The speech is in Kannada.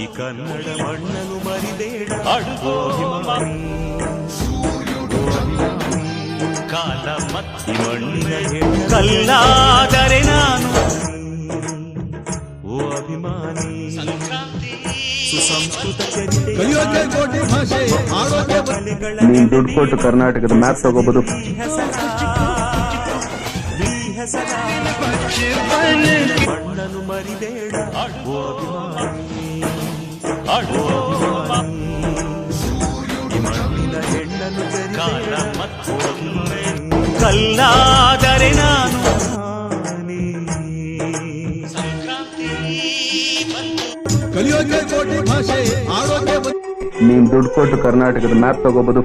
ಈ ಕನ್ನಡ ಮಣ್ಣನು ಮರಿಬೇಡ ಅಡುಗೋ ಕಾಲ ಮತ್ತಿ ಮಣ್ಣಿನ ಕಲ್ಲಾದರೆ ನಾನು ಓ ಅಭಿಮಾನಿ ಸುಸಂಸ್ಕೃತ ನೀನ್ ದುಡ್ಡು ಕೊಟ್ಟು ಕರ್ನಾಟಕದ ಮ್ಯಾಪ್ ತಗೋಬಹುದು. ಮಣ್ಣನು ಮರಿಬೇಡ ಓ ಅಭಿಮಾನಿ ಮಣ್ಣಿನ ಹೆಣ್ಣನು ಕಾಲ ಮತ್ತು ಕಲ್ಲಾದರೆ ನಾನು ನೀನ್ ದುಡ್ಡು ಕೊಟ್ಟು ಕರ್ನಾಟಕದ ಮ್ಯಾಪ್ ತಗೋಬಹುದು.